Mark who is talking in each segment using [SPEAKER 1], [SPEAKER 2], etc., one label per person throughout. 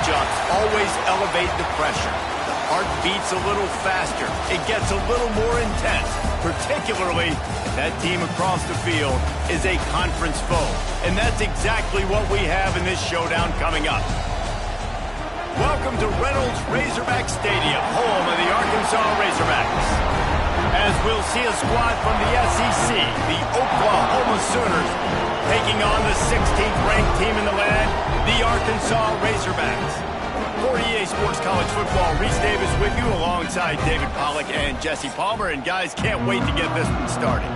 [SPEAKER 1] matchups always elevate the pressure. The heart beats a little faster. It gets a little more intense, particularly if that team across the field is a conference foe. And that's exactly what we have in this showdown coming up. Welcome to Reynolds Razorback Stadium, home of the Arkansas Razorbacks. As we'll see a squad from the SEC, the Oklahoma Sooners, taking on the 16th ranked team in the land, the Arkansas Razorbacks. For EA Sports College Football, Reese Davis with you alongside David Pollack and Jesse Palmer. And guys, can't wait to get this one started.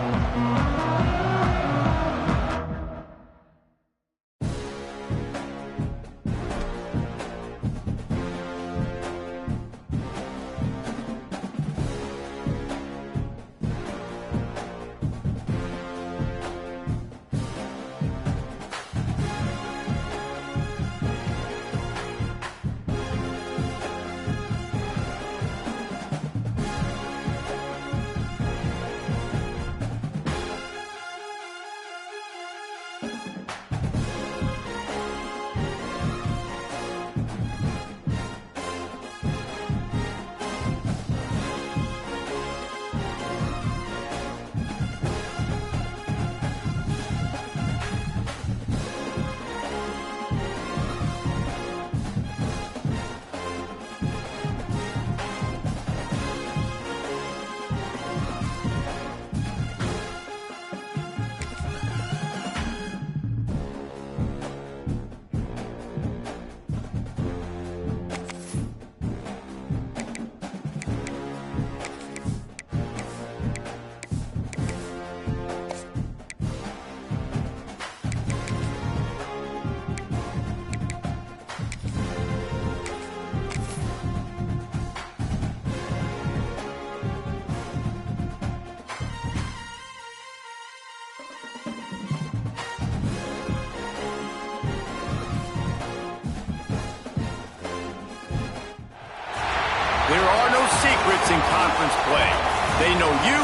[SPEAKER 1] There are no secrets in conference play. They know you,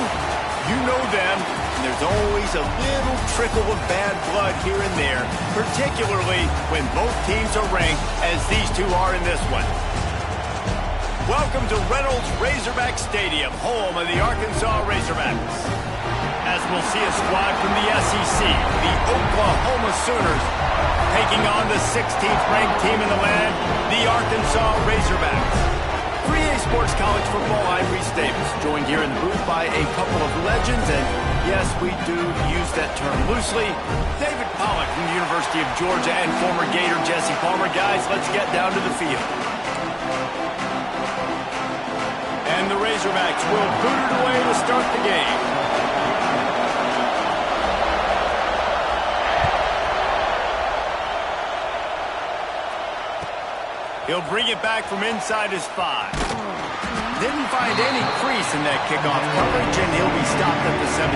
[SPEAKER 1] you know them, and there's always a little trickle of bad blood here and there, particularly when both teams are ranked as these two are in this one. Welcome to Reynolds Razorback Stadium, home of the Arkansas Razorbacks. As we'll see a squad from the SEC, the Oklahoma Sooners, taking on the 16th ranked team in the land, the Arkansas Razorbacks. For EA Sports College Football, I'm Reese Davis, joined here in the booth by a couple of legends, and yes, we do use that term loosely. David Pollack from the University of Georgia and former Gator Jesse Palmer. Guys, let's get down to the field. And the Razorbacks will boot it away to start the game. He'll bring it back from inside his 5. Didn't find any crease in that kickoff coverage, and he'll be stopped at the 17.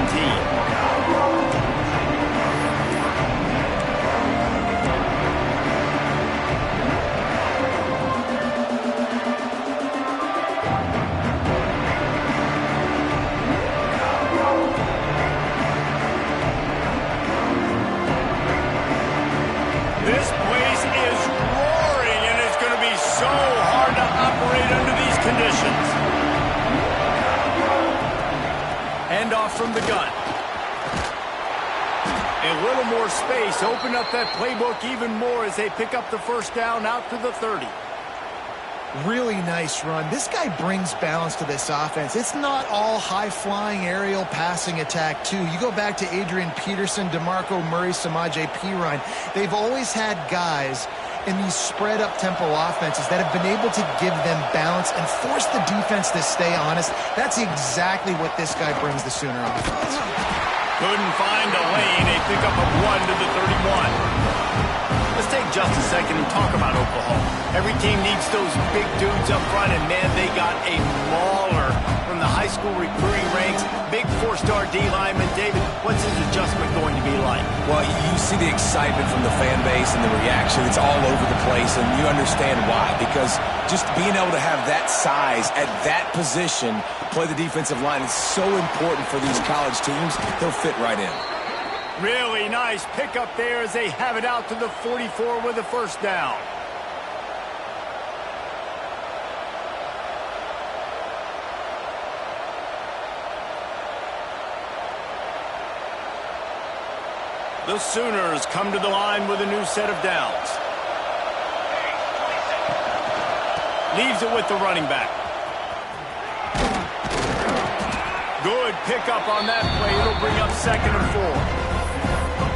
[SPEAKER 1] This place is roaring, and it's going to be so hard to operate under these conditions. Handoff from the gun. A little more space. Open up that playbook even more as they pick up the first down out to the 30.
[SPEAKER 2] Really nice run. This guy brings balance to this offense. It's not all high-flying aerial passing attack, too. You go back to Adrian Peterson, DeMarco Murray, Samaje Perine. They've always had guys in these spread-up tempo offenses that have been able to give them balance and force the defense to stay honest. That's exactly what this guy brings the Sooner offense.
[SPEAKER 1] Couldn't find a lane. A pickup of 1 to the 31. Let's take just a second and talk about Oklahoma. Every team needs those big dudes up front, and man, they got a mauler from the high school recruiting ranks. Big 4-star D lineman. David, what's his adjustment going to be like?
[SPEAKER 3] Well, you see the excitement from the fan base and the reaction. It's all over the place, and you understand why. Because just being able to have that size at that position, play the defensive line, is so important for these college teams. He'll fit right in.
[SPEAKER 1] Really nice pickup there as they have it out to the 44 with a first down. The Sooners come to the line with a new set of downs. Leaves it with the running back. Good pickup on that play. It'll bring up 2nd and 4.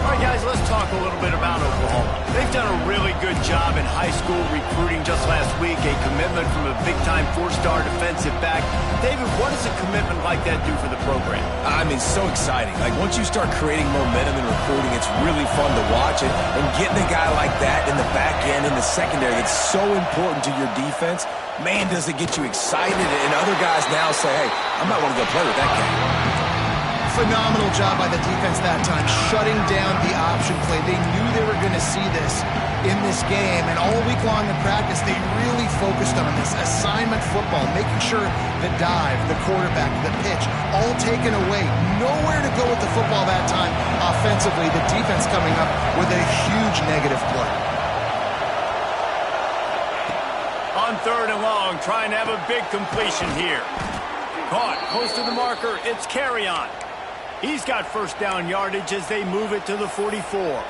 [SPEAKER 1] All right, guys, let's talk a little bit about Oklahoma. They've done a really good job in high school recruiting just last week, a commitment from a big-time 4-star defensive back. David, what does a commitment like that do for the program?
[SPEAKER 3] I mean, so exciting. Like, once you start creating momentum in recruiting, it's really fun to watch it. And getting a guy like that in the back end, in the secondary, that's so important to your defense, man, does it get you excited. And other guys now say, hey, I might want to go play with that guy.
[SPEAKER 2] Phenomenal job by the defense that time, shutting down the option play. They knew they were going to see this in this game, and all week long in practice, they really focused on this assignment football, making sure the dive, the quarterback, the pitch, all taken away. Nowhere to go with the football that time offensively. The defense coming up with a huge negative play.
[SPEAKER 1] On 3rd and long, trying to have a big completion here. Caught close to the marker. It's Carrion. He's got 1st down yardage as they move it to the 44.
[SPEAKER 2] Well,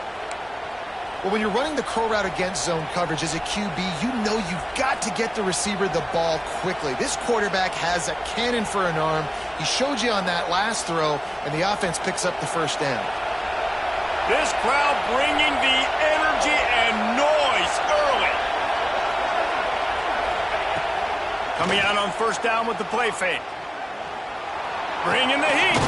[SPEAKER 2] when you're running the curl route against zone coverage as a QB, you know you've got to get the receiver the ball quickly. This quarterback has a cannon for an arm. He showed you on that last throw, and the offense picks up the 1st down.
[SPEAKER 1] This crowd bringing the energy and noise early. Coming out on 1st down with the play fake. Bringing the heat.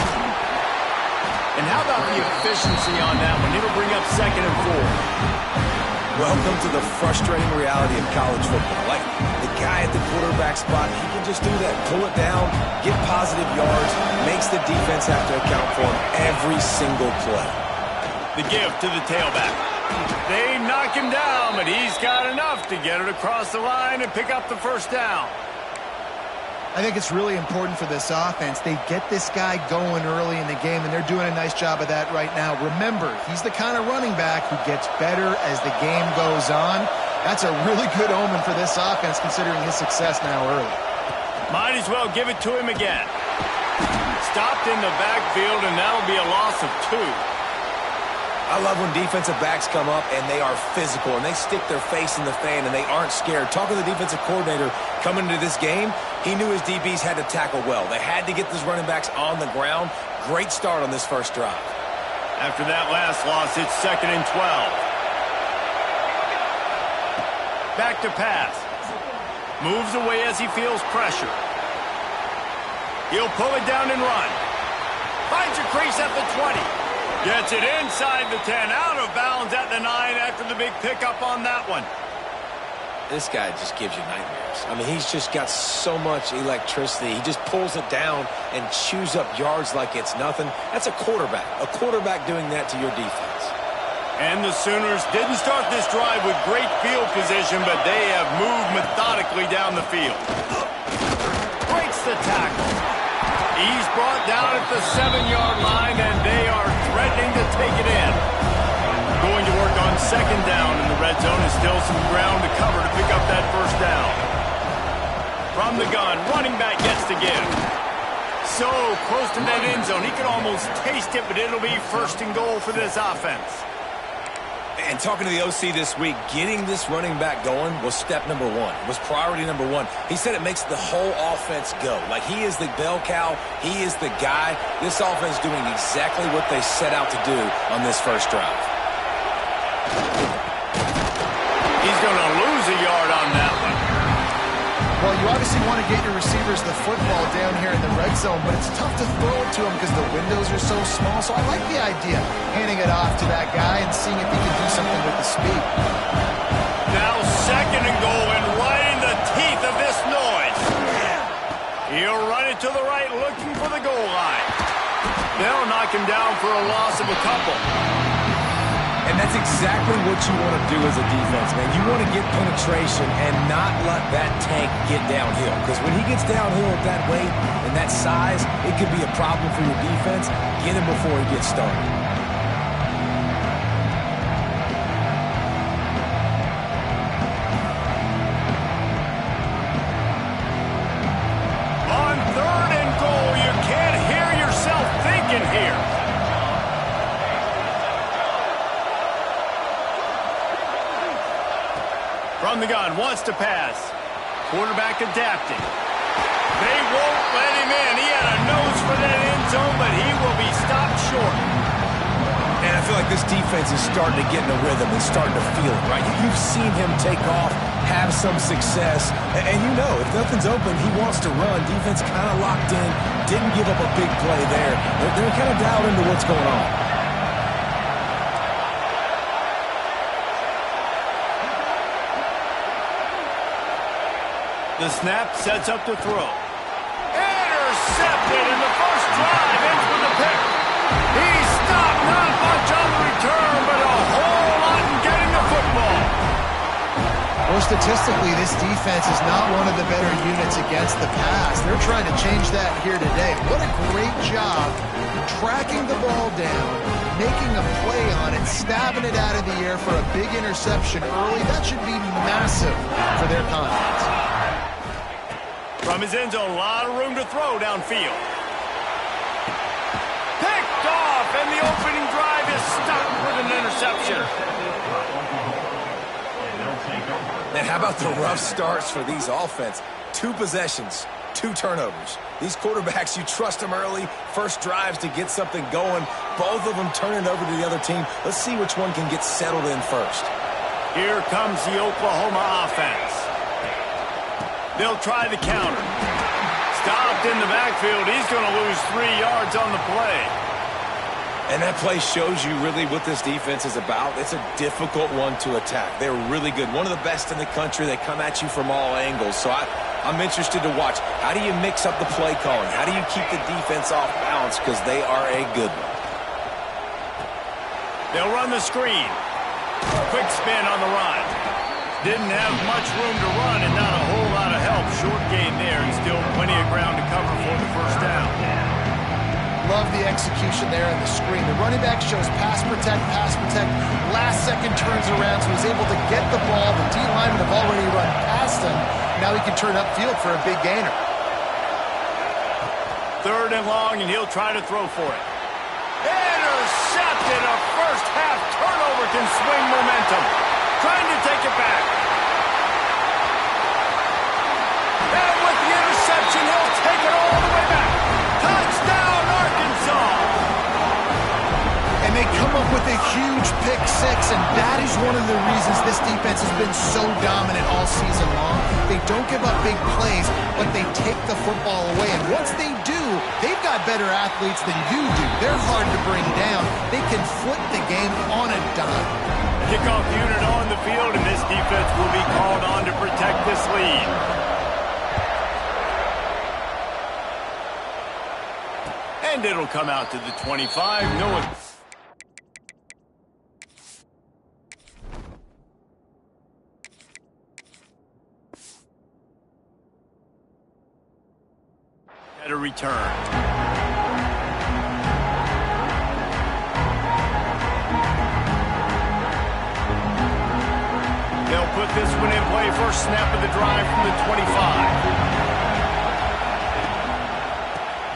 [SPEAKER 1] And how about the efficiency on that one? It'll bring up 2nd and 4.
[SPEAKER 3] Welcome to the frustrating reality of college football. Like, the guy at the quarterback spot, he can just do that. Pull it down, get positive yards, makes the defense have to account for him every single play.
[SPEAKER 1] The give to the tailback. They knock him down, but he's got enough to get it across the line and pick up the 1st down.
[SPEAKER 2] I think it's really important for this offense. They get this guy going early in the game, and they're doing a nice job of that right now. Remember, he's the kind of running back who gets better as the game goes on. That's a really good omen for this offense, considering his success now early.
[SPEAKER 1] Might as well give it to him again. Stopped in the backfield, and that'll be a loss of 2.
[SPEAKER 3] I love when defensive backs come up and they are physical and they stick their face in the fan and they aren't scared. Talking to the defensive coordinator coming into this game, he knew his DBs had to tackle well. They had to get those running backs on the ground. Great start on this 1st drive.
[SPEAKER 1] After that last loss, it's 2nd and 12. Back to pass. Moves away as he feels pressure. He'll pull it down and run. Finds a crease at the 20. Gets it inside the 10, out of bounds at the 9 after the big pickup on that one.
[SPEAKER 3] This guy just gives you nightmares. I mean, he's just got so much electricity. He just pulls it down and chews up yards like it's nothing. That's a quarterback doing that to your defense.
[SPEAKER 1] And the Sooners didn't start this drive with great field position, but they have moved methodically down the field. Breaks the tackle. He's brought down at the 7-yard line, and they are threatening to take it in. Going to work on 2nd down in the red zone. Is still some ground to cover to pick up that 1st down. From the gun, running back gets to give. So close to that end zone. He could almost taste it, but it'll be 1st and goal for this offense.
[SPEAKER 3] And talking to the OC this week, getting this running back going was step number 1. It was priority number 1. He said it makes the whole offense go. Like, he is the bell cow. He is the guy. This offense doing exactly what they set out to do on this 1st drive.
[SPEAKER 1] He's going to lose a yard on that one.
[SPEAKER 2] Well, you obviously want to get your receivers the football down here in the red zone, but it's tough to throw it to them because the windows are so small. So I like the idea, handing it off to that guy and seeing if he can do something with the speed.
[SPEAKER 1] Now 2nd and goal, and right in the teeth of this noise. He'll run it to the right, looking for the goal line. They'll knock him down for a loss of a couple.
[SPEAKER 3] And that's exactly what you want to do as a defense, man. You want to get penetration and not let that tank get downhill. Because when he gets downhill at that weight and that size, it could be a problem for your defense. Get him before he gets started.
[SPEAKER 1] On 3rd and goal, you can't hear yourself thinking here. From the gun, wants to pass. Quarterback adapting. They won't let him in. He had a nose for that end zone, but he will be stopped short.
[SPEAKER 3] And I feel like this defense is starting to get in a rhythm and starting to feel it, right? You've seen him take off, have some success, and you know, if nothing's open, he wants to run. Defense kind of locked in, didn't give up a big play there. They're kind of dialed into what's going on.
[SPEAKER 1] The snap sets up the throw. Intercepted, and the first drive ends with a pick. He stopped, not much on the return, but a whole lot in getting the football.
[SPEAKER 2] Well, statistically, this defense is not one of the better units against the pass. They're trying to change that here today. What a great job tracking the ball down, making a play on it, stabbing it out of the air for a big interception early. That should be massive for their confidence.
[SPEAKER 1] From his end zone, a lot of room to throw downfield. Picked off, and the opening drive is stopped with an interception.
[SPEAKER 3] And how about the rough starts for these offense? 2 possessions, 2 turnovers. These quarterbacks, you trust them early, first drives to get something going. Both of them turn it over to the other team. Let's see which one can get settled in first.
[SPEAKER 1] Here comes the Oklahoma offense. They'll try the counter. Stopped in the backfield. He's going to lose 3 yards on the play.
[SPEAKER 3] And that play shows you really what this defense is about. It's a difficult one to attack. They're really good. One of the best in the country. They come at you from all angles. So I'm interested to watch. How do you mix up the play calling? How do you keep the defense off balance? Because they are a good one.
[SPEAKER 1] They'll run the screen. Quick spin on the run. Didn't have much room to run and not a whole lot of help. Short gain there and still plenty of ground to cover for the first down.
[SPEAKER 2] Love the execution there on the screen. The running back shows pass protect. Last second turns around, so he's able to get the ball. The D-linemen have already run past him. Now he can turn upfield for a big gainer.
[SPEAKER 1] 3rd and long, and he'll try to throw for it. Intercepted. A first half turnover can swing momentum. Trying to take it back. And with the interception, he'll take it all the way back. Touchdown, Arkansas!
[SPEAKER 2] And they come up with a huge pick 6, and that is one of the reasons this defense has been so dominant all season long. They don't give up big plays, but they take the football away. And once they do, they've got better athletes than you do. They're hard to bring down. They can flip the game on a dime.
[SPEAKER 1] Kickoff unit on the field, and this defense will be called on to protect this lead. And it'll come out to the 25. No one. At a return. They'll put this one in play. First snap of the drive from the 25.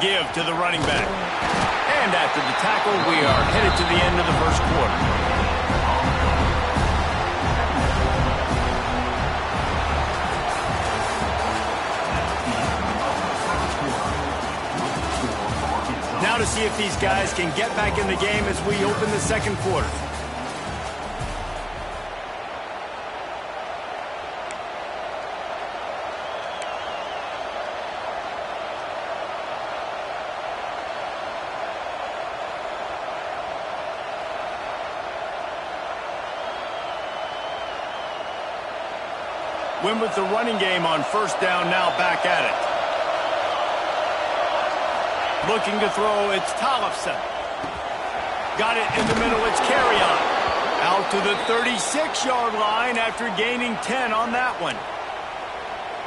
[SPEAKER 1] Give to the running back. And after the tackle, we are headed to the end of the first quarter. Now to see if these guys can get back in the game as we open the second quarter. Win with the running game on first down, now back at it. Looking to throw, it's Tollefson. Got it in the middle, it's Carrion. Out to the 36-yard line after gaining 10 on that one.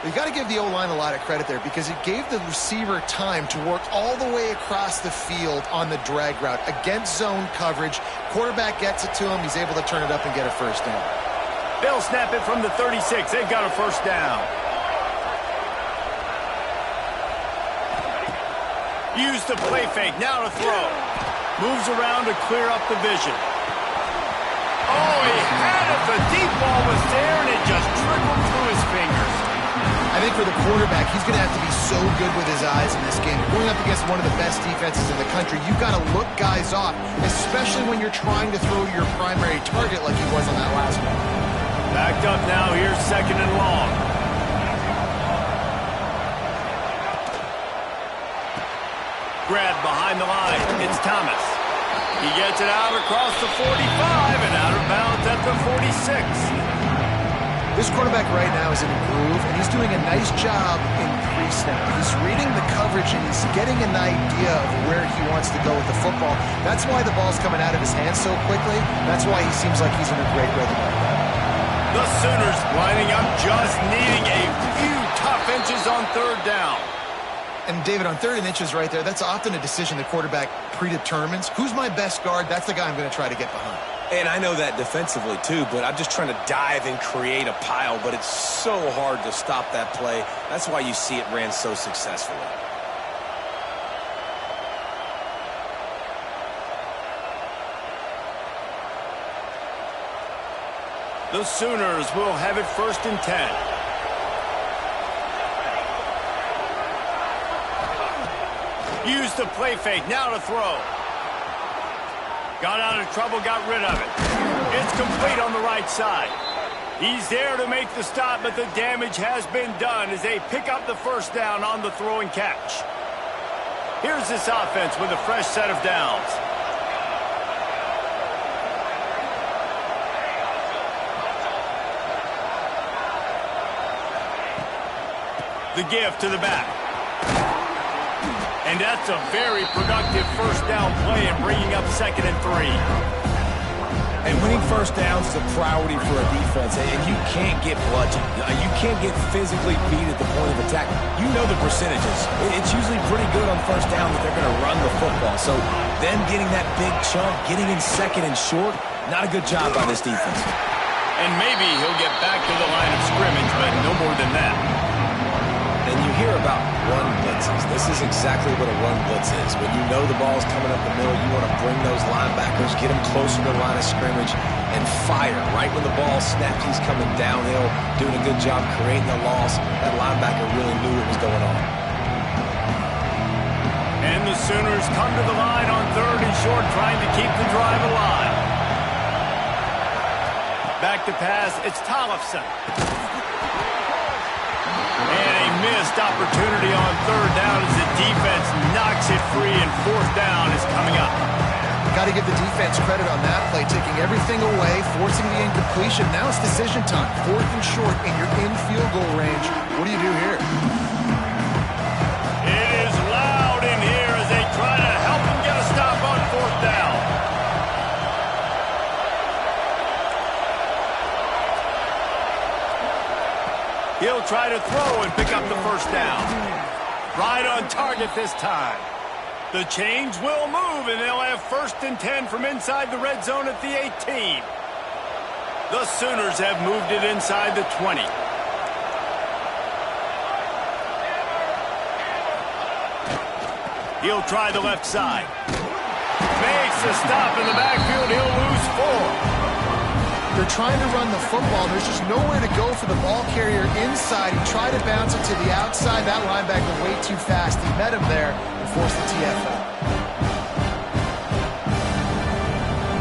[SPEAKER 2] You've got to give the O-line a lot of credit there because it gave the receiver time to work all the way across the field on the drag route against zone coverage. Quarterback gets it to him. He's able to turn it up and get a first down.
[SPEAKER 1] They'll snap it from the 36. They've got a first down. Use the play fake. Now to throw. Moves around to clear up the vision. Oh, he had it. The deep ball was there, and it just trickled
[SPEAKER 2] quarterback, he's going to have to be so good with his eyes in this game. Going up against one of the best defenses in the country, you've got to look guys off, especially when you're trying to throw your primary target like he was on that last one.
[SPEAKER 1] Backed up now, here's 2nd and long. Grabbed behind the line, it's Thomas. He gets it out across the 45 and out of bounds at the 46.
[SPEAKER 2] This quarterback right now is in a groove, and he's doing a nice job in pre-snap. He's reading the coverage, and he's getting an idea of where he wants to go with the football. That's why the ball's coming out of his hands so quickly. That's why he seems like he's in a great rhythm right now.
[SPEAKER 1] The Sooners lining up, just needing a few tough inches on 3rd down.
[SPEAKER 2] And, David, on 3rd and inches right there, that's often a decision the quarterback predetermines. Who's my best guard? That's the guy I'm going to try to get behind.
[SPEAKER 3] And I know that defensively, too, but I'm just trying to dive and create a pile, but it's so hard to stop that play. That's why you see it ran so successfully.
[SPEAKER 1] The Sooners will have it 1st and 10. Use the play fake, now to throw. Got out of trouble, got rid of it. It's complete on the right side. He's there to make the stop, but the damage has been done as they pick up the 1st down on the throw and catch. Here's this offense with a fresh set of downs. The give to the back. And that's a very productive 1st down play and bringing up 2nd and 3.
[SPEAKER 3] And winning 1st downs is a priority for a defense, and you can't get bludgeoned. You can't get physically beat at the point of attack. You know the percentages. It's usually pretty good on 1st down that they're going to run the football. So them getting that big chunk, getting in 2nd and short, not a good job by this defense.
[SPEAKER 1] And maybe he'll get back to the line of scrimmage, but no more than that.
[SPEAKER 3] And you hear about run blitzes. This is exactly what a run blitz is. When you know the ball's coming up the middle, you want to bring those linebackers, get them closer to the line of scrimmage, and fire. Right when the ball snaps, he's coming downhill, doing a good job creating a loss. That linebacker really knew what was going on.
[SPEAKER 1] And the Sooners come to the line on 3rd and short, trying to keep the drive alive. Back to pass, it's Tollefson. And a missed opportunity on 3rd down as the defense knocks it free, and 4th down is coming up.
[SPEAKER 2] Got to give the defense credit on that play, taking everything away, forcing the incompletion. Now it's decision time. 4th and short, and you're in field goal range. What do you do here?
[SPEAKER 1] It is loud in here as they try to help him get a stop on 4th down. He'll try to throw and pick up the 1st down. Right on target this time. The chains will move, and they'll have 1st and 10 from inside the red zone at the 18. The Sooners have moved it inside the 20. He'll try the left side. Makes a stop in the backfield. He'll lose 4.
[SPEAKER 2] They're trying to run the football. There's just nowhere to go for the ball carrier inside. He tried to bounce it to the outside. That linebacker way too fast. He met him there and forced the TFL.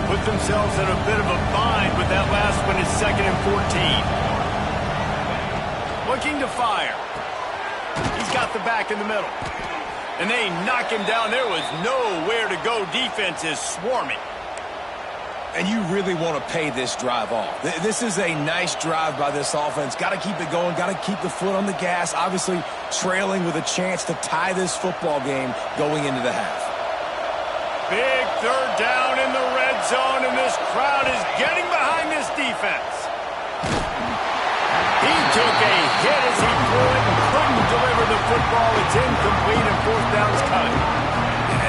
[SPEAKER 1] Put themselves in a bit of a bind with that last one. It's 2nd and 14. Looking to fire. He's got the back in the middle. And they knock him down. There was nowhere to go. Defense is swarming.
[SPEAKER 3] And you really want to pay this drive off. This is a nice drive by this offense. Got to keep it going. Got to keep the foot on the gas. Obviously trailing with a chance to tie this football game going into the half.
[SPEAKER 1] Big 3rd down in the red zone, and this crowd is getting behind this defense. He took a hit as he threw it and couldn't deliver the football. It's incomplete, and 4th down is cut.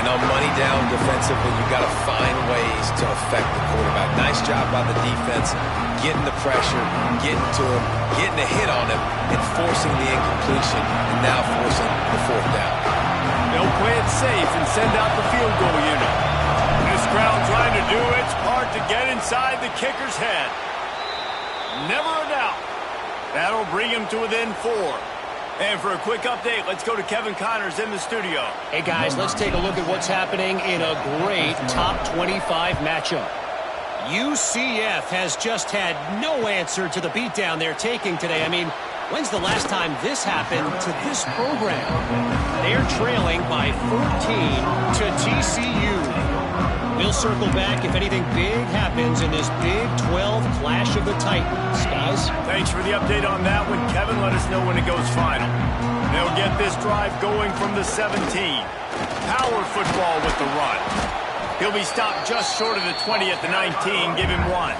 [SPEAKER 3] And on money down defensively, you've got to find ways to affect the quarterback. Nice job by the defense, getting the pressure, getting to him, getting a hit on him, and forcing the incompletion, and now forcing the 4th down.
[SPEAKER 1] They'll play it safe and send out the field goal unit. This crowd trying to do its part to get inside the kicker's head. Never a doubt. That'll bring him to within 4. And for a quick update, let's go to Kevin Connors in the studio.
[SPEAKER 4] Hey, guys, let's take a look at what's happening in a great top 25 matchup. UCF has just had no answer to the beatdown they're taking today. I mean, when's the last time this happened to this program? They're trailing by 14 to TCU. We'll circle back if anything big happens in this Big 12 clash of the Titans. Guys?
[SPEAKER 1] Thanks for the update on that one, Kevin. Let us know when it goes final. They'll get this drive going from the 17. Power football with the run. He'll be stopped just short of the 20 at the 19. Give him one.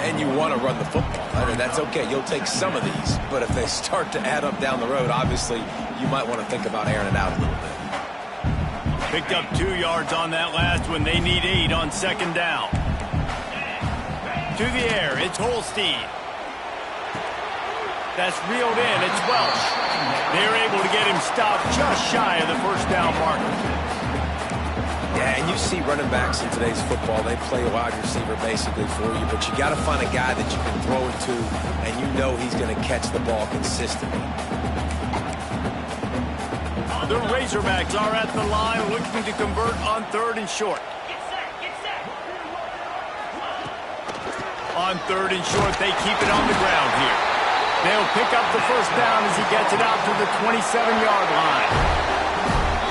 [SPEAKER 3] And you want to run the football. I mean, that's okay. You'll take some of these. But if they start to add up down the road, obviously, you might want to think about airing it out a little bit.
[SPEAKER 1] Picked up 2 yards on that last one. They need 8 on second down. To the air, it's Holstein. That's reeled in, it's Welsh. They're able to get him stopped just shy of the first down marker.
[SPEAKER 3] Yeah, and you see running backs in today's football, they play a wide receiver basically for you, but you got to find a guy that you can throw it to, and you know he's going to catch the ball consistently.
[SPEAKER 1] The Razorbacks are at the line looking to convert on 3rd and short. On 3rd and short, they keep it on the ground here. They'll pick up the first down as he gets it out to the 27-yard line.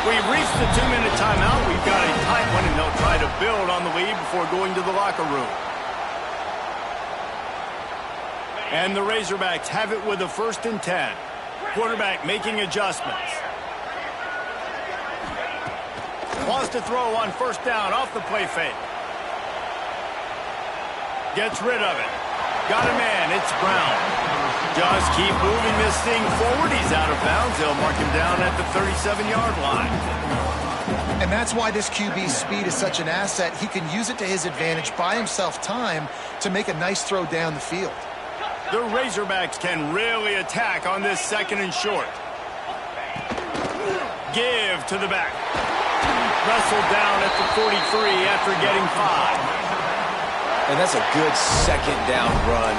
[SPEAKER 1] We've reached the 2-minute timeout. We've got a tight one, and they'll try to build on the lead before going to the locker room. And the Razorbacks have it with a 1st and 10. Quarterback making adjustments. Wants to throw on 1st down off the play fake. Gets rid of it. Got a man. It's Brown. Just keep moving this thing forward. He's out of bounds. They'll mark him down at the 37-yard line.
[SPEAKER 2] And that's why this QB's speed is such an asset. He can use it to his advantage, buy himself time to make a nice throw down the field.
[SPEAKER 1] The Razorbacks can really attack on this 2nd and short. Give to the back. Wrestled down at the 43 after getting 5.
[SPEAKER 3] And that's a good 2nd down run.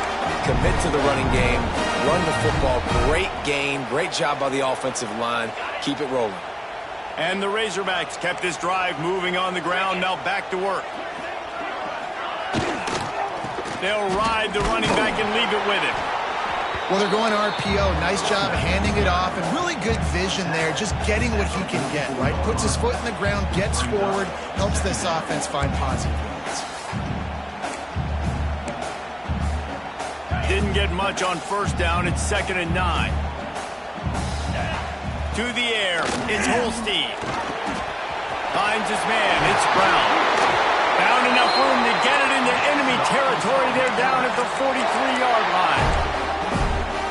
[SPEAKER 3] Commit to the running game. Run the football. Great game. Great job by the offensive line. Keep it rolling.
[SPEAKER 1] And the Razorbacks kept this drive moving on the ground. Now back to work. They'll ride the running back and leave it with him.
[SPEAKER 2] Well, they're going RPO. Nice job handing it off, and really good vision there, just getting what he can get, right? Puts his foot in the ground, gets forward, helps this offense find positive points.
[SPEAKER 1] Didn't get much on 1st down. It's 2nd and 9. To the air, it's Holstein. Finds his man, it's Brown. Found enough room to get it into enemy territory. They're down at the 43-yard line.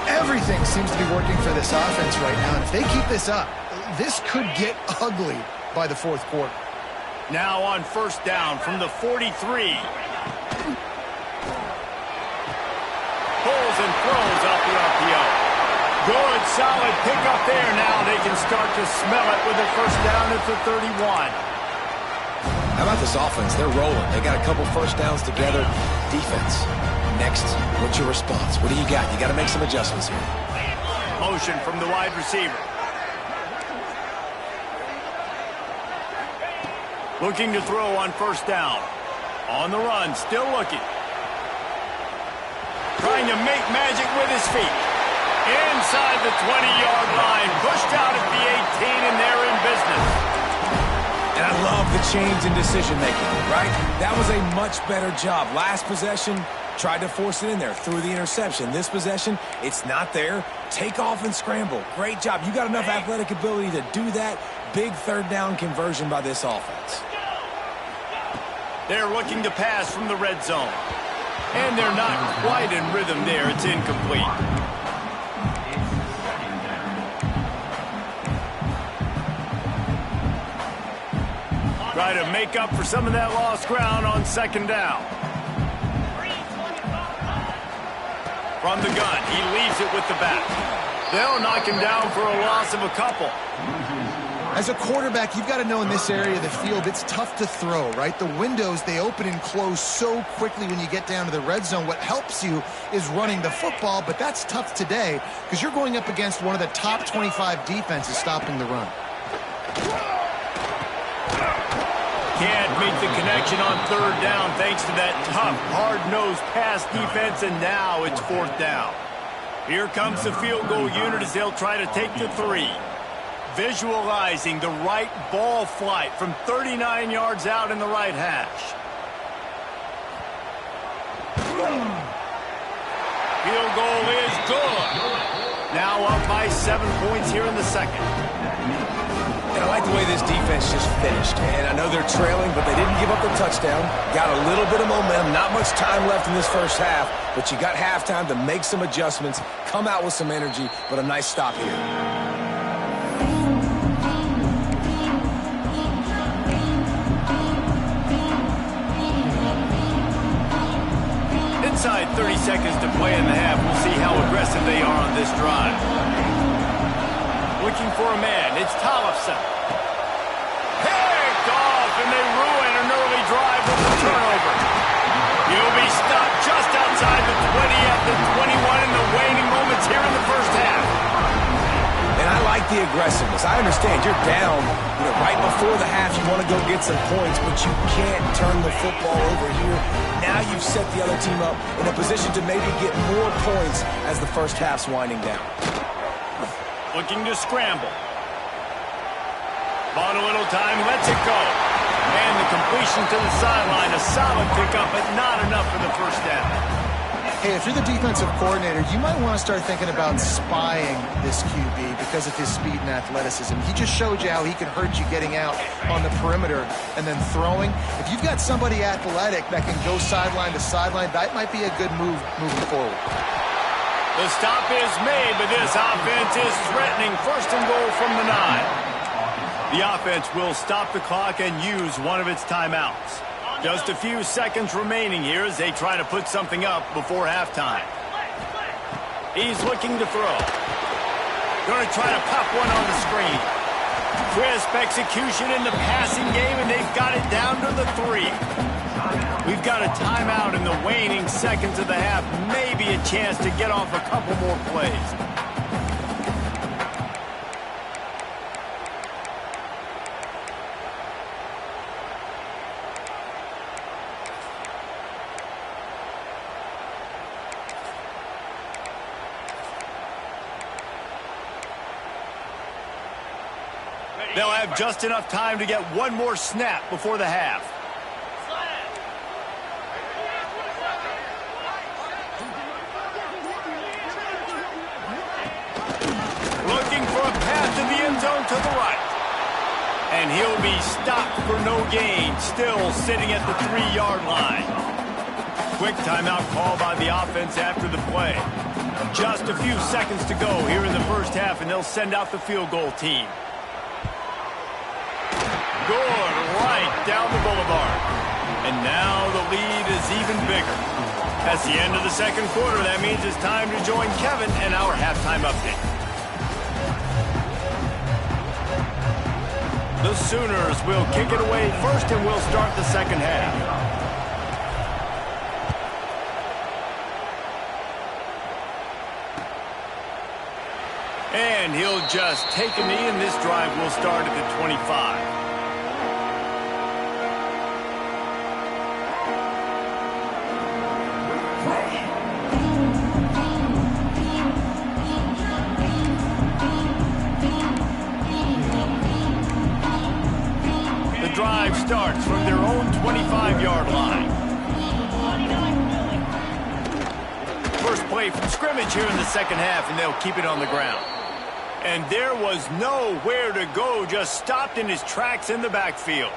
[SPEAKER 2] Everything seems to be working for this offense right now, and if they keep this up, this could get ugly by the 4th quarter.
[SPEAKER 1] Now on 1st down from the 43. Pulls and throws off the RPO. Good, solid pickup there. Now they can start to smell it with a 1st down at the 31.
[SPEAKER 3] How about this offense? They're rolling. They got a couple 1st downs together. Defense. Next, what's your response? What do you got? You got to make some adjustments here.
[SPEAKER 1] Motion from the wide receiver. Looking to throw on 1st down. On the run, still looking. Trying to make magic with his feet. Inside the 20-yard line. Pushed out at the 18, and they're in business.
[SPEAKER 3] And I love the change in decision-making, right? That was a much better job. Last possession, tried to force it in there, threw the interception. This possession, it's not there. Take off and scramble. Great job. You got enough athletic ability to do that. Big 3rd down conversion by this offense.
[SPEAKER 1] They're looking to pass from the red zone. And they're not quite in rhythm there. It's incomplete. Try to make up for some of that lost ground on 2nd down. From the gun, he leaves it with the back. They'll knock him down for a loss of a couple.
[SPEAKER 2] As a quarterback, you've got to know in this area of the field, it's tough to throw, right? The windows, they open and close so quickly when you get down to the red zone. What helps you is running the football, but that's tough today because you're going up against one of the top 25 defenses stopping the run.
[SPEAKER 1] Can't make the connection on third down thanks to that tough, hard-nosed pass defense, and now it's fourth down. Here comes the field goal unit as they'll try to take the 3. Visualizing the right ball flight from 39 yards out in the right hash. Field goal is good. Now up by 7 points here in the second.
[SPEAKER 3] And I like the way this defense just finished. And I know they're trailing, but they didn't give up the touchdown. Got a little bit of momentum. Not much time left in this first half, but you got halftime to make some adjustments, come out with some energy, but a nice stop here.
[SPEAKER 1] Inside 30 seconds to play in the half. We'll see how aggressive they are on this drive. Looking for a man. It's Tollefson. Picked off, and they ruin an early drive with the turnover. He'll be stopped just outside the 20 at the 21 in the waning moments here in the first half.
[SPEAKER 3] And I like the aggressiveness. I understand you're down, right before the half. You want to go get some points, but you can't turn the football over here. Now you've set the other team up in a position to maybe get more points as the first half's winding down.
[SPEAKER 1] Looking to scramble. Bought a little time, lets it go. And the completion to the sideline. A solid pickup, but not enough for the first down.
[SPEAKER 2] Hey, if you're the defensive coordinator, you might want to start thinking about spying this QB because of his speed and athleticism. He just showed you how he can hurt you getting out on the perimeter and then throwing. If you've got somebody athletic that can go sideline to sideline, that might be a good move moving forward.
[SPEAKER 1] The stop is made, but this offense is threatening. First and goal from the 9. The offense will stop the clock and use one of its timeouts. Just a few seconds remaining here as they try to put something up before halftime. He's looking to throw. Going to try to pop one on the screen. Crisp execution in the passing game, and they've got it down to the 3. We've got a timeout in the waning seconds of the half. Maybe a chance to get off a couple more plays. They'll have just enough time to get one more snap before the half. Looking for a pass to the end zone to the right. And he'll be stopped for no gain, still sitting at the 3-yard line. Quick timeout call by the offense after the play. Just a few seconds to go here in the first half, and they'll send out the field goal team. Good, right down the boulevard. And now the lead is even bigger. That's the end of the second quarter. That means it's time to join Kevin and our halftime update. The Sooners will kick it away first, and we'll start the second half. And he'll just take a knee, and this drive will start at the 25. Drive starts from their own 25-yard line. First play from scrimmage here in the second half, and they'll keep it on the ground. And there was nowhere to go, just stopped in his tracks in the backfield.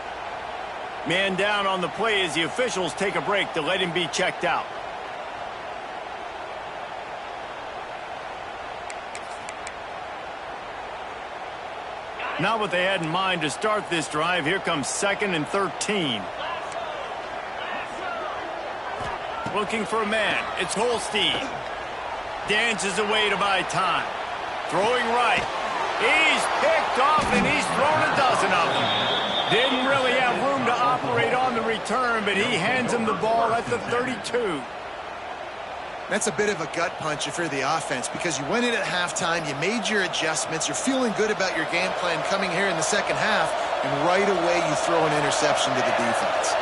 [SPEAKER 1] Man down on the play as the officials take a break to let him be checked out. Not what they had in mind to start this drive. Here comes 2nd and 13. Looking for a man. It's Holstein. Dances away to buy time. Throwing right. He's picked off, and he's thrown a dozen of them. Didn't really have room to operate on the return, but he hands him the ball at the 32.
[SPEAKER 2] That's a bit of a gut punch if you're the offense, because you went in at halftime, you made your adjustments, you're feeling good about your game plan coming here in the second half, and right away you throw an interception to the defense.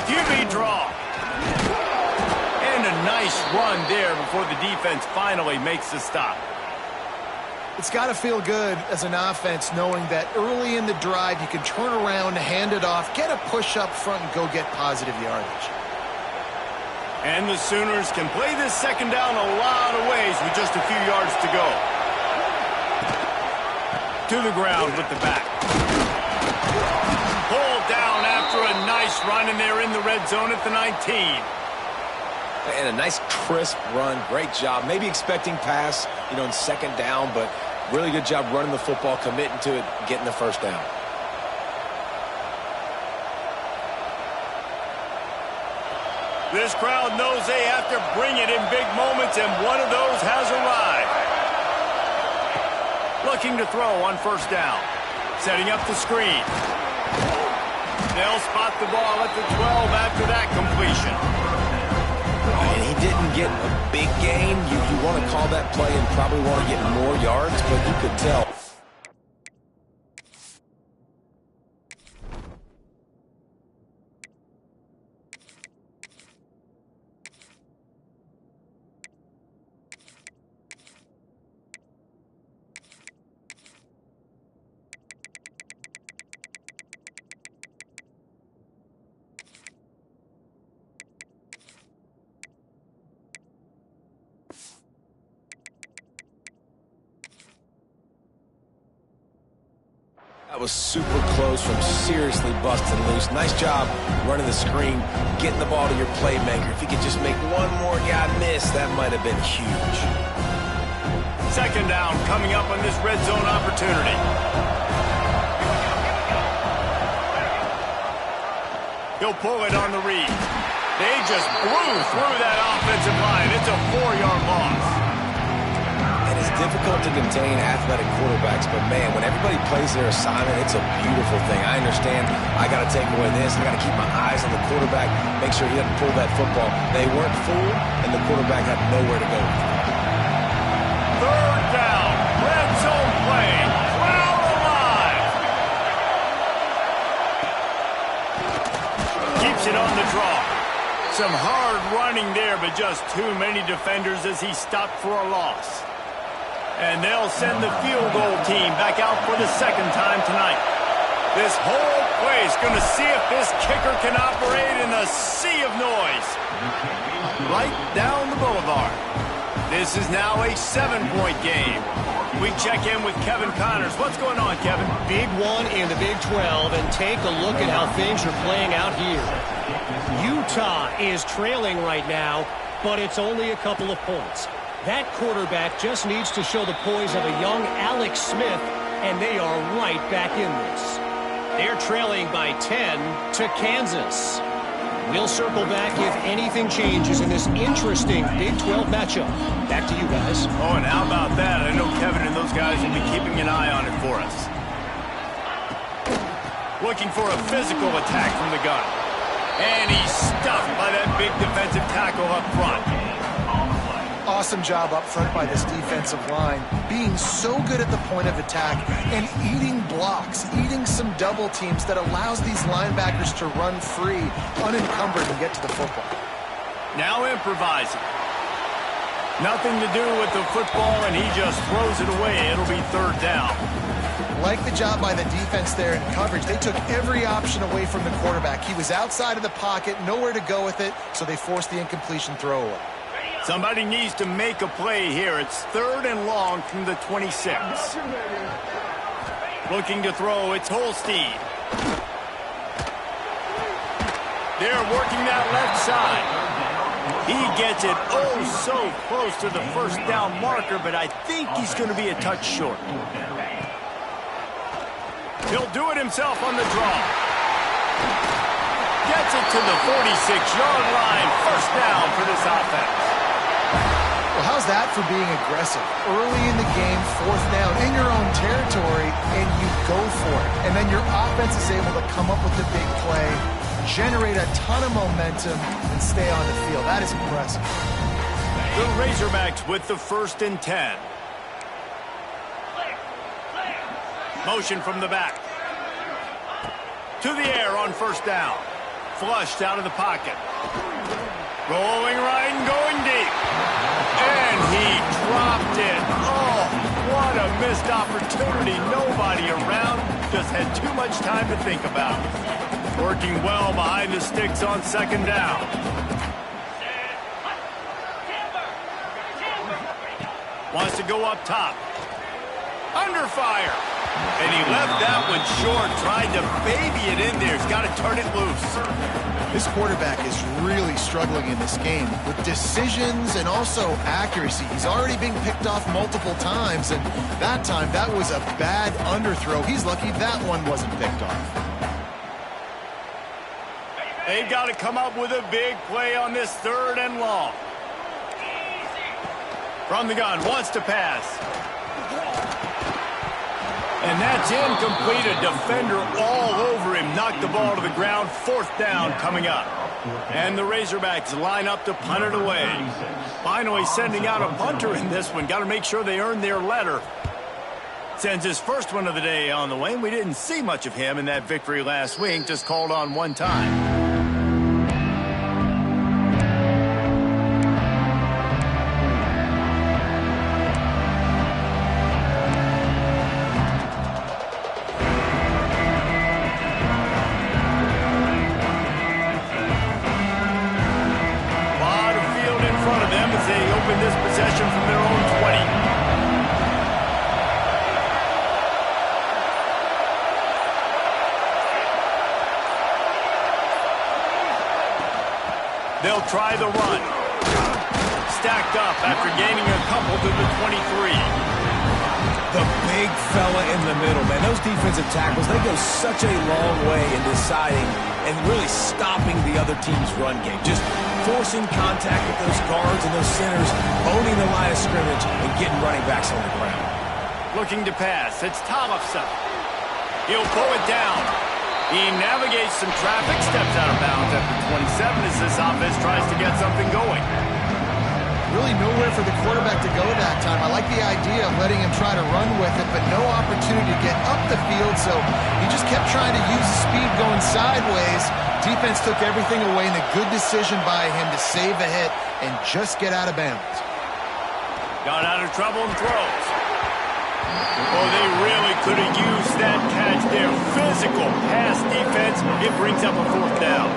[SPEAKER 1] QB draw. And a nice run there before the defense finally makes the stop.
[SPEAKER 2] It's got to feel good as an offense knowing that early in the drive you can turn around, hand it off, get a push up front, and go get positive yardage.
[SPEAKER 1] And the Sooners can play this second down a lot of ways with just a few yards to go. To the ground with the back. Pulled down after a nice run, and they're in the red zone at the 19.
[SPEAKER 3] And a nice crisp run. Great job. Maybe expecting pass, in second down, but really good job running the football, committing to it, getting the first down.
[SPEAKER 1] This crowd knows they have to bring it in big moments, and one of those has arrived. Looking to throw on first down. Setting up the screen. They'll spot the ball at the 12 after that completion.
[SPEAKER 3] And he didn't get a big gain. You want to call that play and probably want to get more yards, but you could tell. That was super close from seriously busting loose. Nice job running the screen, getting the ball to your playmaker. If he could just make one more guy miss, that might have been huge.
[SPEAKER 1] Second down coming up on this red zone opportunity. He'll pull it on the read. They just blew through that offensive line. It's a 4-yard loss.
[SPEAKER 3] It's difficult to contain athletic quarterbacks, but man, when everybody plays their assignment, it's a beautiful thing. I understand I got to take away this. I got to keep my eyes on the quarterback, make sure he doesn't pull that football. They weren't fooled, and the quarterback had nowhere to go.
[SPEAKER 1] Third down, red zone play, crowd alive. Keeps it on the draw. Some hard running there, but just too many defenders as he stopped for a loss. And they'll send the field goal team back out for the second time tonight. This whole place going to see if this kicker can operate in a sea of noise. Right down the boulevard. This is now a 7-point game. We check in with Kevin Connors. What's going on, Kevin?
[SPEAKER 4] Big one in the Big 12, and take a look at how things are playing out here. Utah is trailing right now, but it's only a couple of points. That quarterback just needs to show the poise of a young Alex Smith, and they are right back in this. They're trailing by 10 to Kansas. We'll circle back if anything changes in this interesting Big 12 matchup. Back to you guys.
[SPEAKER 1] Oh, and how about that? I know Kevin and those guys will be keeping an eye on it for us. Looking for a physical attack from the gun. And he's stuffed by that big defensive tackle up front.
[SPEAKER 2] Awesome job up front by this defensive line, being so good at the point of attack and eating blocks, eating some double teams that allows these linebackers to run free, unencumbered, and get to the football.
[SPEAKER 1] Now improvising. Nothing to do with the football, and he just throws it away. It'll be third down.
[SPEAKER 2] Like the job by the defense there in coverage. They took every option away from the quarterback. He was outside of the pocket, nowhere to go with it, so they forced the incompletion throwaway.
[SPEAKER 1] Somebody needs to make a play here. It's third and long from the 26. Looking to throw, it's Holstein. They're working that left side. He gets it oh so close to the first down marker, but I think he's going to be a touch short. He'll do it himself on the draw. Gets it to the 46-yard line. First down for this offense.
[SPEAKER 2] How's that for being aggressive? Early in the game, 4th down, in your own territory, and you go for it. And then your offense is able to come up with the big play, generate a ton of momentum, and stay on the field. That is impressive.
[SPEAKER 1] The Razorbacks with the 1st and 10. Motion from the back. To the air on 1st down. Flushed out of the pocket. Rolling right and going deep. And he dropped it. Oh, what a missed opportunity. Nobody around. Just had too much time to think about. Working well behind the sticks on 2nd down. Wants to go up top. Under fire. And he left that one short. Tried to baby it in there. He's got to turn it loose.
[SPEAKER 2] This quarterback is really struggling in this game with decisions and also accuracy. He's already being picked off multiple times, and that time, that was a bad underthrow. He's lucky that one wasn't picked off.
[SPEAKER 1] They've got to come up with a big play on this 3rd and long. From the gun, wants to pass. And that's incomplete. A defender all over him. Knocked the ball to the ground. 4th down coming up. And the Razorbacks line up to punt it away. Finally sending out a punter in this one. Got to make sure they earn their letter. Sends his first one of the day on the way. We didn't see much of him in that victory last week. Just called on one time. They'll try the run. Stacked up after gaining a couple to the 23.
[SPEAKER 3] The big fella in the middle, man. Those defensive tackles, they go such a long way in deciding and really stopping the other team's run game. Just forcing contact with those guards and those centers, owning the line of scrimmage, and getting running backs on the ground.
[SPEAKER 1] Looking to pass. It's Tollefson. He'll pull it down. He navigates some traffic, steps out of bounds at the 27 as this offense tries to get something going.
[SPEAKER 2] Really nowhere for the quarterback to go that time. I like the idea of letting him try to run with it, but no opportunity to get up the field, so he just kept trying to use the speed going sideways. Defense took everything away, and a good decision by him to save a hit and just get out of bounds.
[SPEAKER 1] Got out of trouble and throws. Oh, they really could have used that catch there. Physical pass defense. It brings up a 4th down.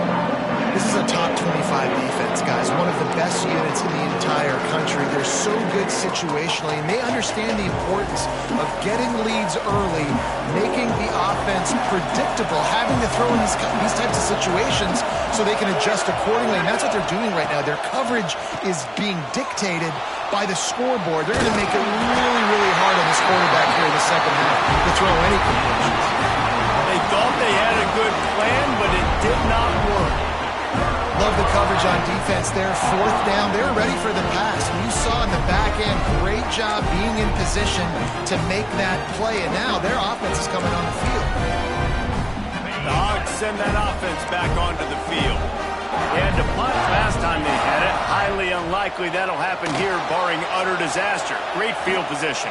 [SPEAKER 2] This is a top 25 defense, guys. One of the best units in the entire country. They're so good situationally, and they understand the importance of getting leads early, making the offense predictable, having to throw in these types of situations so they can adjust accordingly, and that's what they're doing right now. Their coverage is being dictated by the scoreboard. They're going to make it really, really hard on this quarterback here in the 2nd half to throw any completions.
[SPEAKER 1] They thought they had a good plan, but it did not work.
[SPEAKER 2] Love the coverage on defense there. 4th down. They're ready for the pass. And you saw in the back end, great job being in position to make that play. And now their offense is coming on the field.
[SPEAKER 1] The Hogs send that offense back onto the field. They had to punt last time they had it. Highly unlikely that'll happen here, barring utter disaster. Great field position.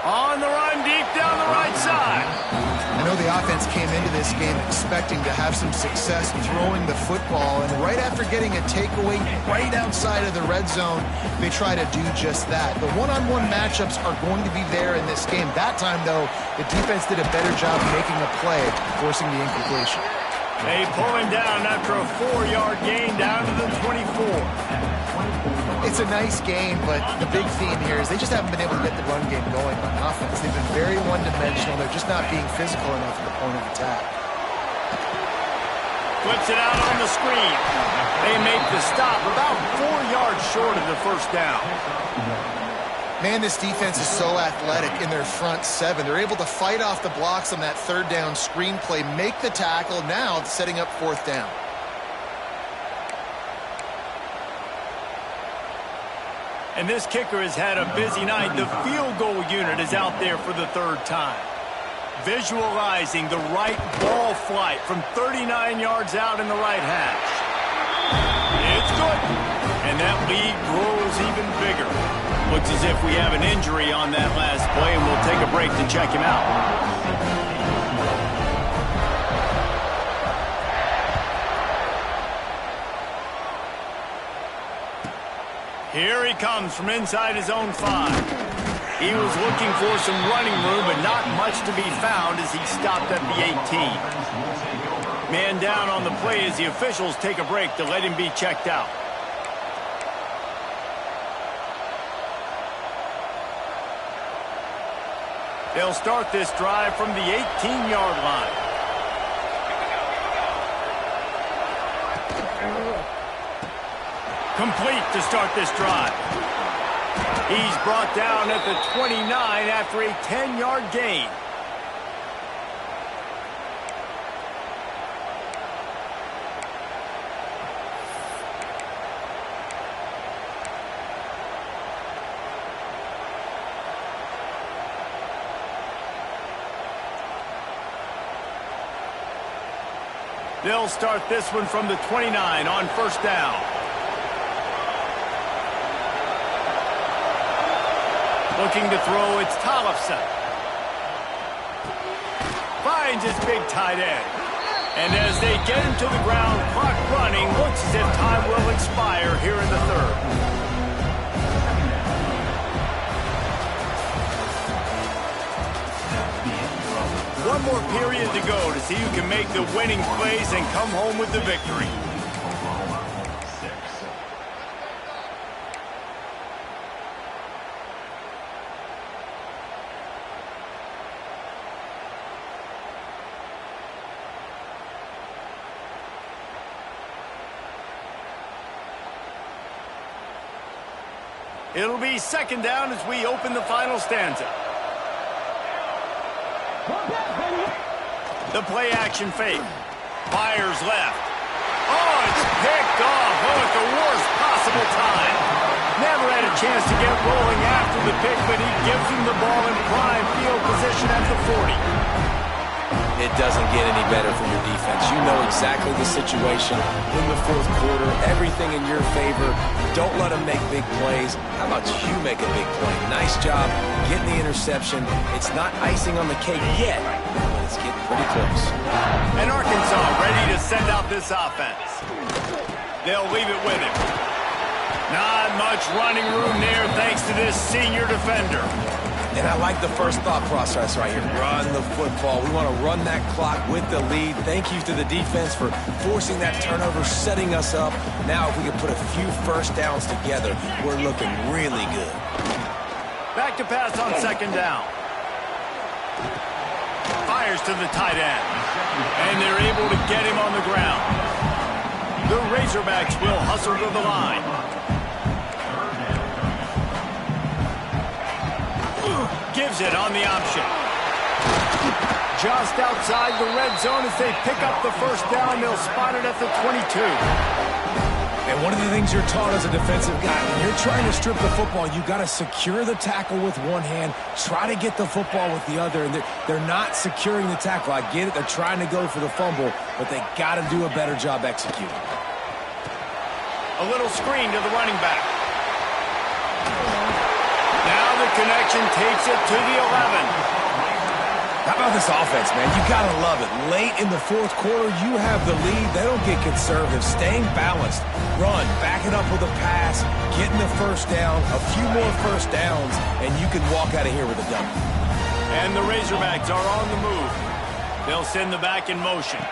[SPEAKER 1] On the run, deep down the right side.
[SPEAKER 2] I know the offense came into this game expecting to have some success throwing the football, and right after getting a takeaway right outside of the red zone, they try to do just that. The one-on-one matchups are going to be there in this game. That time, though, the defense did a better job making a play, forcing the incompletion.
[SPEAKER 1] They pull him down after a 4-yard gain down to the 24.
[SPEAKER 2] It's a nice game, but the big theme here is they just haven't been able to get the run game going on offense. They've been very one-dimensional. They're just not being physical enough at the point of attack.
[SPEAKER 1] Flips it out on the screen. They make the stop about 4 yards short of the 1st down.
[SPEAKER 2] Man, this defense is so athletic in their front 7. They're able to fight off the blocks on that 3rd down screen play, make the tackle, now setting up 4th down.
[SPEAKER 1] And this kicker has had a busy night. The field goal unit is out there for the third time. Visualizing the right ball flight from 39 yards out in the right hash. It's good. And that lead grows even bigger. Looks as if we have an injury on that last play, and we'll take a break to check him out. Here he comes from inside his own 5. He was looking for some running room, but not much to be found as he stopped at the 18. Man down on the play as the officials take a break to let him be checked out. They'll start this drive from the 18-yard line. Complete to start this drive. He's brought down at the 29 after a 10-yard gain. They'll start this one from the 29 on first down. Looking to throw, it's Tollefson. Finds his big tight end. And as they get him to the ground, clock running, looks as if time will expire here in the third. One more period to go to see who can make the winning plays and come home with the victory. It'll be second down as we open the final stanza. The play action fake. Fires left. Oh, it's picked off. Oh, at the worst possible time. Never had a chance to get rolling after the pick, but he gives him the ball in prime field position at the 40.
[SPEAKER 3] It doesn't get any better from your defense. You know exactly the situation in the fourth quarter. Everything in your favor. Don't let them make big plays. How about you make a big play? Nice job getting the interception. It's not icing on the cake yet, but it's getting pretty close.
[SPEAKER 1] And Arkansas ready to send out this offense. They'll leave it with him. Not much running room there thanks to this senior defender.
[SPEAKER 3] And I like the first thought process right here. Run the football. We want to run that clock with the lead. Thank you to the defense for forcing that turnover, setting us up. Now if we can put a few first downs together, we're looking really good.
[SPEAKER 1] Back to pass on second down. Fires to the tight end. And they're able to get him on the ground. The Razorbacks will hustle to the line. Gives it on the option. Just outside the red zone as they pick up the first down. They'll spot it at the 22.
[SPEAKER 3] And one of the things you're taught as a defensive guy, when you're trying to strip the football, you got to secure the tackle with one hand, try to get the football with the other, and they're not securing the tackle. I get it. They're trying to go for the fumble, but they got to do a better job executing.
[SPEAKER 1] A little screen to the running back. Now the connection takes it to the 11.
[SPEAKER 3] How about this offense, man? You got to love it. Late in the fourth quarter, you have the lead. They don't get conservative. Staying balanced. Run. Back it up with a pass. Getting the first down. A few more first downs, and you can walk out of here with a W.
[SPEAKER 1] And the Razorbacks are on the move. They'll send the back in motion.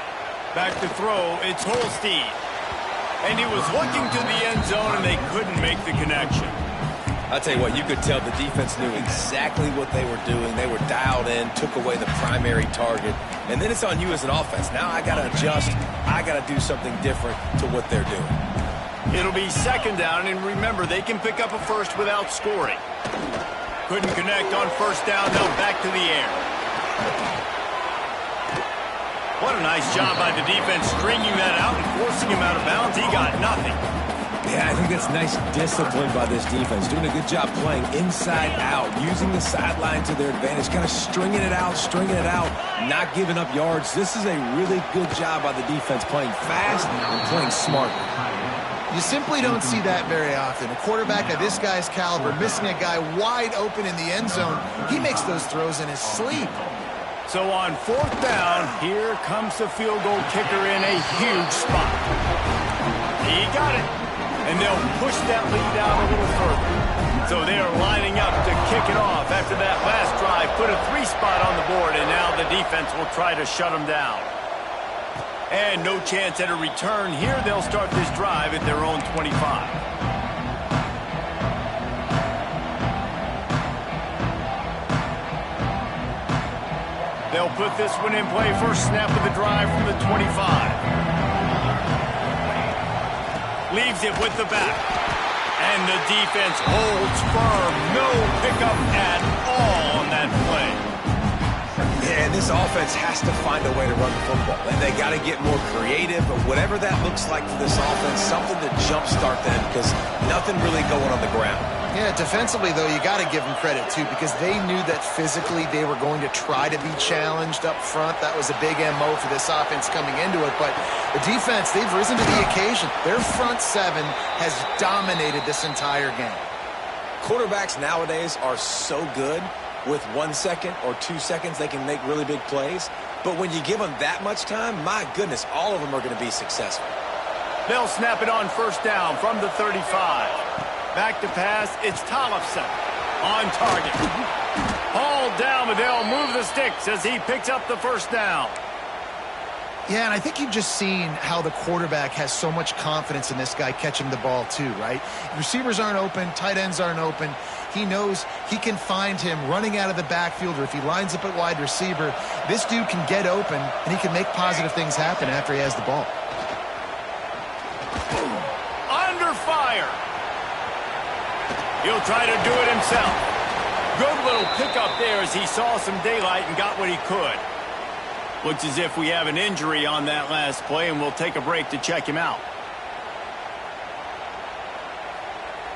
[SPEAKER 1] Back to throw. It's Holstein. And he was looking to the end zone, and they couldn't make the connection.
[SPEAKER 3] I'll tell you what, you could tell the defense knew exactly what they were doing. They were dialed in, took away the primary target. And then it's on you as an offense. Now I got to adjust. I got to do something different to what they're doing.
[SPEAKER 1] It'll be second down, and remember, they can pick up a first without scoring. Couldn't connect on first down. Now back to the air. What a nice job by the defense stringing that out and forcing him out of bounds. He got nothing.
[SPEAKER 3] Yeah, I think that's nice discipline by this defense. Doing a good job playing inside out, using the sideline to their advantage, kind of stringing it out, not giving up yards. This is a really good job by the defense, playing fast and playing smart.
[SPEAKER 2] You simply don't see that very often. A quarterback of this guy's caliber missing a guy wide open in the end zone. He makes those throws in his sleep.
[SPEAKER 1] So on 4th down, here comes the field goal kicker in a huge spot. He got it. And they'll push that lead out a little further. So they are lining up to kick it off after that last drive. Put a 3-spot on the board, and now the defense will try to shut them down. And no chance at a return here. They'll start this drive at their own 25. They'll put this one in play. First snap of the drive from the 25. Leaves it with the back. And the defense holds firm. No pickup at all on that play.
[SPEAKER 3] Yeah, and this offense has to find a way to run the football. And they got to get more creative, but whatever that looks like for this offense, something to jumpstart them because nothing really going on the ground.
[SPEAKER 2] Yeah, defensively, though, you got to give them credit, too, because they knew that physically they were going to try to be challenged up front. That was a big MO for this offense coming into it. But the defense, they've risen to the occasion. Their front seven has dominated this entire game.
[SPEAKER 3] Quarterbacks nowadays are so good. With 1 second or 2 seconds, they can make really big plays. But when you give them that much time, my goodness, all of them are going to be successful.
[SPEAKER 1] They'll snap it on 1st down from the 35. Back to pass, it's Tollefson on target. Hauled down, but they'll move the sticks as he picks up the 1st down.
[SPEAKER 2] Yeah, and I think you've just seen how the quarterback has so much confidence in this guy catching the ball too, right? Receivers aren't open, tight ends aren't open. He knows he can find him running out of the backfield, or if he lines up at wide receiver, this dude can get open and he can make positive things happen after he has the ball.
[SPEAKER 1] Under fire. He'll try to do it himself. Good little pickup there as he saw some daylight and got what he could. Looks as if we have an injury on that last play, and we'll take a break to check him out.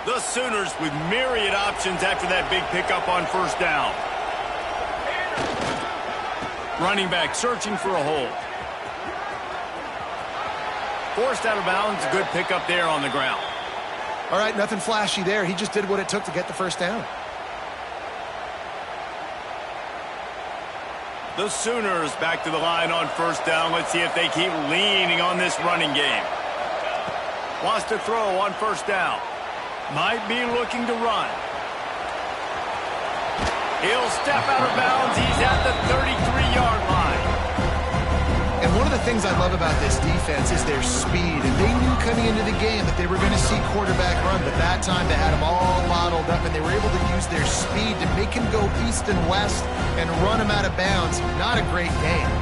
[SPEAKER 1] The Sooners with myriad options after that big pickup on 1st down. Running back searching for a hole. Forced out of bounds, good pickup there on the ground.
[SPEAKER 2] All right, nothing flashy there. He just did what it took to get the 1st down.
[SPEAKER 1] The Sooners back to the line on 1st down. Let's see if they keep leaning on this running game. Wants to throw on 1st down. Might be looking to run. He'll step out of bounds. He's at the 33-yard line.
[SPEAKER 2] And one of the things I love about this defense is their speed. And they knew coming into the game that they were going to see quarterback run, but that time they had them all bottled up, and they were able to use their speed to make him go east and west and run him out of bounds. Not a great game.